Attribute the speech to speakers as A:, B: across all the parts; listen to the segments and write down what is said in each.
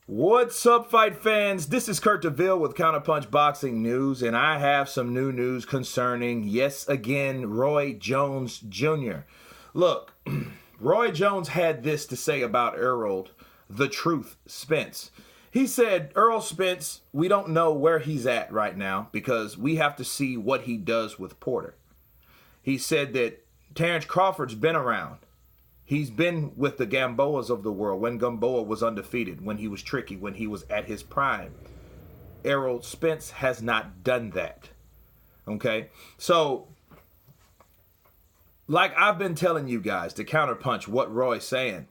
A: What's up, fight fans? This is Kurt DeVille with Counterpunch Boxing News, and I have some new news concerning, yes, again, Roy Jones Jr. Look, Roy Jones had this to say about Errol, the truth, Spence. He said, Errol Spence, we don't know where he's at right now because we have to see what he does with Porter. He said that Terrence Crawford's been around. He's been with the Gamboas of the world when Gamboa was undefeated, when he was tricky, when he was at his prime. Errol Spence has not done that. Okay? So, like I've been telling you guys to counterpunch what Roy's saying,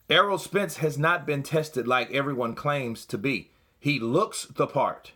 A: Errol Spence has not been tested like everyone claims to be. He looks the part.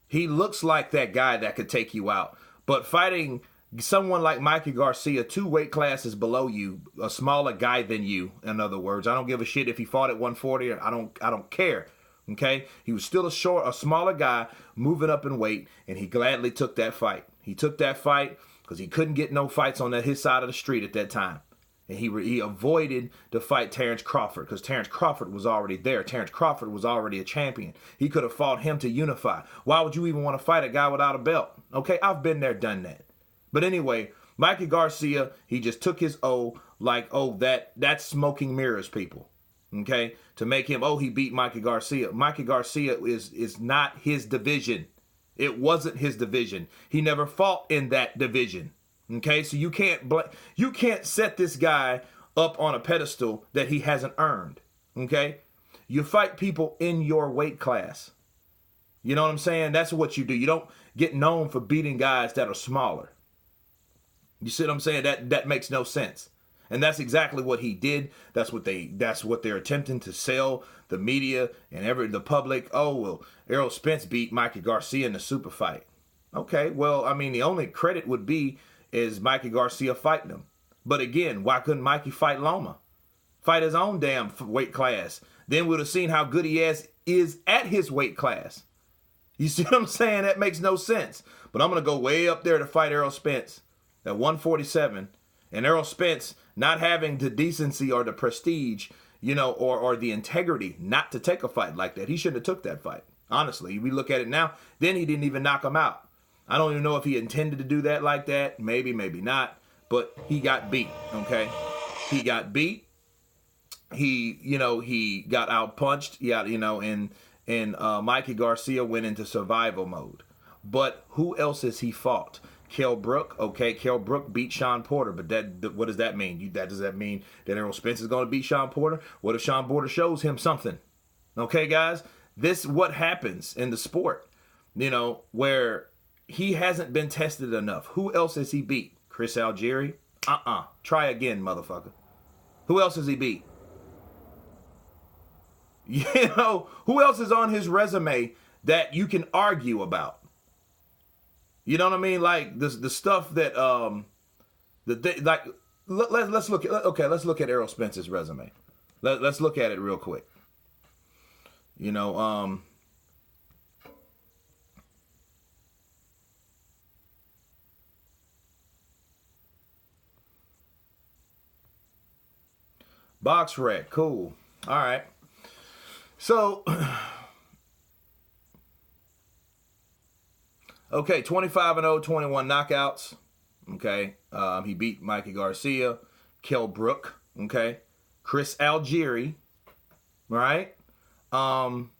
A: He looks like that guy that could take you out. But fighting someone like Mikey Garcia, 2 weight classes below you, a smaller guy than you, in other words. I don't give a shit if he fought at 140. I don't care. Okay? He was still a smaller guy moving up in weight, and he gladly took that fight. He took that fight because he couldn't get no fights on his side of the street at that time. And he avoided to fight Terrence Crawford because Terrence Crawford was already there. Terrence Crawford was already a champion. He could have fought him to unify. Why would you even want to fight a guy without a belt? Okay? I've been there, done that. But anyway, Mikey Garcia, he just took his O like, oh, that's smoking mirrors, people. Okay? To make him, oh, he beat Mikey Garcia. Mikey Garcia is not his division. It wasn't his division. He never fought in that division. Okay? So you can't set this guy up on a pedestal that he hasn't earned. Okay? You fight people in your weight class. You know what I'm saying? That's what you do. You don't get known for beating guys that are smaller. You see what I'm saying? That makes no sense. And that's exactly what he did. That's what they're attempting to sell the media and the public. Oh, well, Errol Spence beat Mikey Garcia in the super fight. Okay, well, I mean, the only credit would be is Mikey Garcia fighting him. But again, why couldn't Mikey fight Loma? Fight his own damn weight class. Then we'd have seen how good he is at his weight class. You see what I'm saying? That makes no sense. But I'm going to go way up there to fight Errol Spence at 147, and Errol Spence not having the decency or the prestige, you know, or the integrity not to take a fight like that. He shouldn't have took that fight. Honestly, we look at it now, then he didn't even knock him out. I don't even know if he intended to do that like that. Maybe, maybe not. But he got beat, okay? He got beat. He got out-punched. Yeah, and Mikey Garcia went into survival mode. But who else has he fought? Kell Brook, okay, Kell Brook beat Sean Porter, but what does that mean? Does that mean that Errol Spence is going to beat Sean Porter? What if Sean Porter shows him something? Okay, guys, this is what happens in the sport, where he hasn't been tested enough. Who else has he beat? Chris Algieri? Try again, motherfucker. Who else has he beat? Who else is on his resume that you can argue about? You know what I mean? Like the stuff that let's look at Errol Spence's resume. Let's look at it real quick. Box rec, cool. All right. So okay, 25-0, 21 knockouts. Okay, he beat Mikey Garcia, Kell Brook. Okay, Chris Algieri, right? Lamont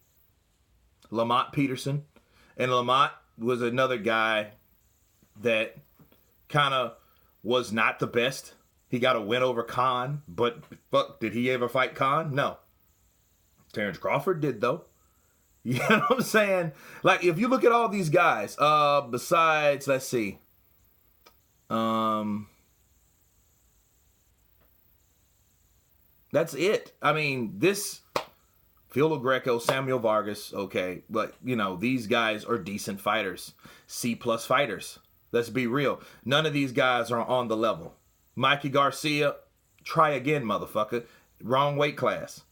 A: Peterson, and Lamont was another guy that kind of was not the best. He got a win over Khan, but fuck, did he ever fight Khan? No. Terrence Crawford did though. You know what I'm saying? Like, if you look at all these guys, besides, let's see. That's it. I mean, this Phil Greco, Samuel Vargas, okay. But, these guys are decent fighters. C-plus fighters. Let's be real. None of these guys are on the level. Mikey Garcia, try again, motherfucker. Wrong weight class.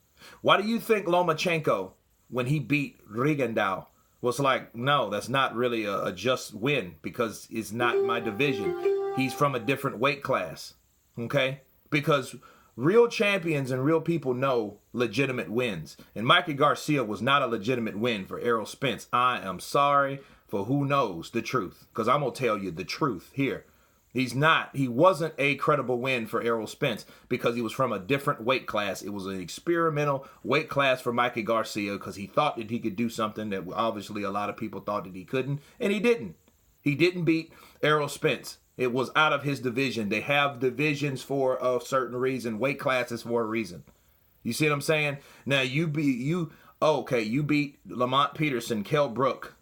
A: Why do you think Lomachenko, when he beat Rigondeaux, was like, no, that's not really a just win because it's not my division. He's from a different weight class, okay? Because real champions and real people know legitimate wins. And Mikey Garcia was not a legitimate win for Errol Spence. I am sorry for who knows the truth, because I'm going to tell you the truth here. He wasn't a credible win for Errol Spence because he was from a different weight class. It was an experimental weight class for Mikey Garcia because he thought that he could do something that obviously a lot of people thought that he couldn't, and he didn't. He didn't beat Errol Spence. It was out of his division. They have divisions for a certain reason, weight classes for a reason. You see what I'm saying? Now you beat Lamont Peterson, Kell Brook,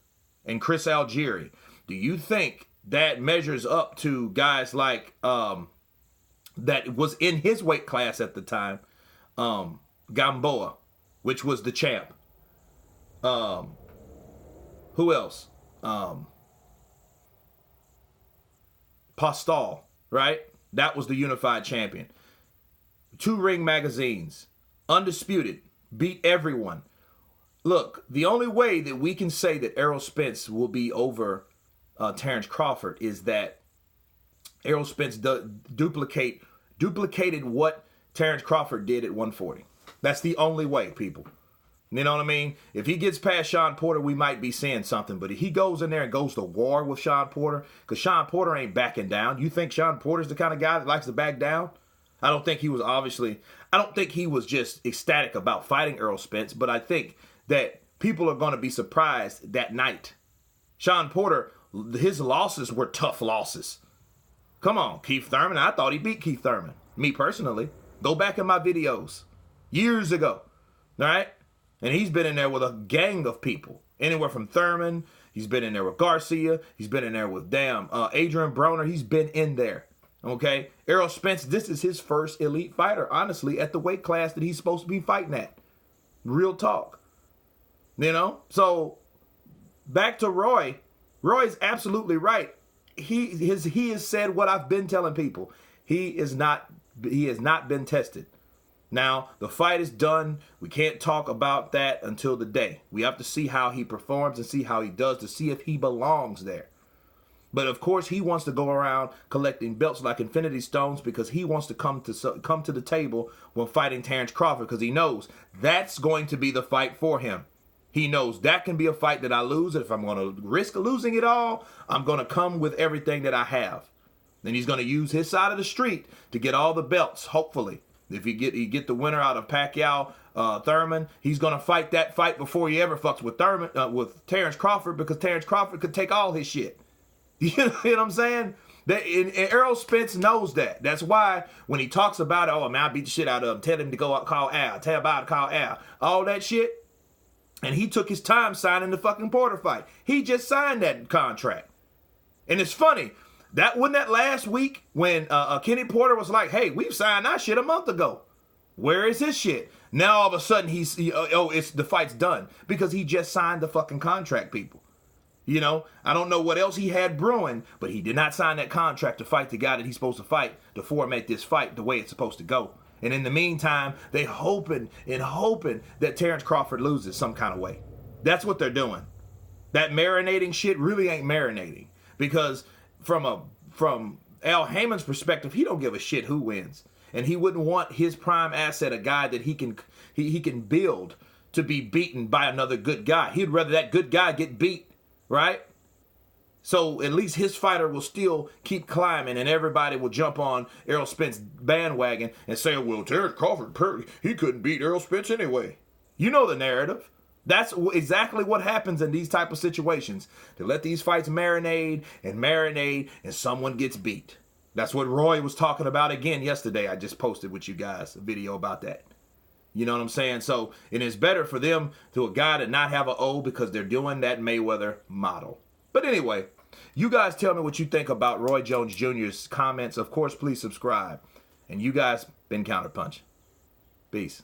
A: and Chris Algieri. Do you think that measures up to guys like that was in his weight class at the time, Gamboa, which was the champ? Who else? Postal, right? That was the unified champion. 2 Ring magazines, undisputed, beat everyone. Look, the only way that we can say that Errol Spence will be over Terrence Crawford is that Errol Spence duplicated what Terrence Crawford did at 140. That's the only way, people. You know what I mean? If he gets past Shawn Porter, we might be seeing something. But if he goes in there and goes to war with Shawn Porter, because Shawn Porter ain't backing down. You think Shawn Porter's the kind of guy that likes to back down? I don't think he was just ecstatic about fighting Errol Spence, but I think that people are going to be surprised that night. Shawn Porter, his losses were tough losses. Come on, Keith Thurman. I thought he beat Keith Thurman. Me personally. Go back in my videos. Years ago. All right? And he's been in there with a gang of people. Anywhere from Thurman. He's been in there with Garcia. He's been in there with Adrian Broner. He's been in there. Okay? Errol Spence, this is his first elite fighter, honestly, at the weight class that he's supposed to be fighting at. Real talk. You know? So, back to Roy. Roy's absolutely right. He has said what I've been telling people. He has not been tested. Now, the fight is done. We can't talk about that until the day. We have to see how he performs and see how he does to see if he belongs there. But of course, he wants to go around collecting belts like Infinity Stones because he wants to come to the table when fighting Terrence Crawford because he knows that's going to be the fight for him. He knows that can be a fight that I lose. And if I'm going to risk losing it all, I'm going to come with everything that I have. Then he's going to use his side of the street to get all the belts, hopefully. If you get the winner out of Pacquiao, Thurman, he's going to fight that fight before he ever fucks with Terrence Crawford because Terrence Crawford could take all his shit. You know what I'm saying? And Errol Spence knows that. That's why when he talks about, oh, man, I beat the shit out of him. Tell him to go out, call Al. Tell him about to call Al. All that shit. And he took his time signing the fucking Porter fight. He just signed that contract. And it's funny. Wasn't that last week when Kenny Porter was like, hey, we've signed our shit a month ago. Where is his shit? Now all of a sudden the fight's done because he just signed the fucking contract, people. You know, I don't know what else he had brewing, but he did not sign that contract to fight the guy that he's supposed to fight to format this fight the way it's supposed to go. And in the meantime, they hoping that Terrence Crawford loses some kind of way. That's what they're doing. That marinating shit really ain't marinating because from Al Heyman's perspective, he don't give a shit who wins, and he wouldn't want his prime asset, a guy that he can build, to be beaten by another good guy. He'd rather that good guy get beat, right? So at least his fighter will still keep climbing, and everybody will jump on Errol Spence bandwagon and say, well, Terrence Crawford, he couldn't beat Errol Spence anyway. You know the narrative. That's exactly what happens in these type of situations. They let these fights marinate, and someone gets beat. That's what Roy was talking about again yesterday. I just posted with you guys a video about that. You know what I'm saying? So it is better for them to a guy to not have an O because they're doing that Mayweather model. But anyway, you guys tell me what you think about Roy Jones Jr.'s comments. Of course, please subscribe. And you guys been Counterpunch. Peace.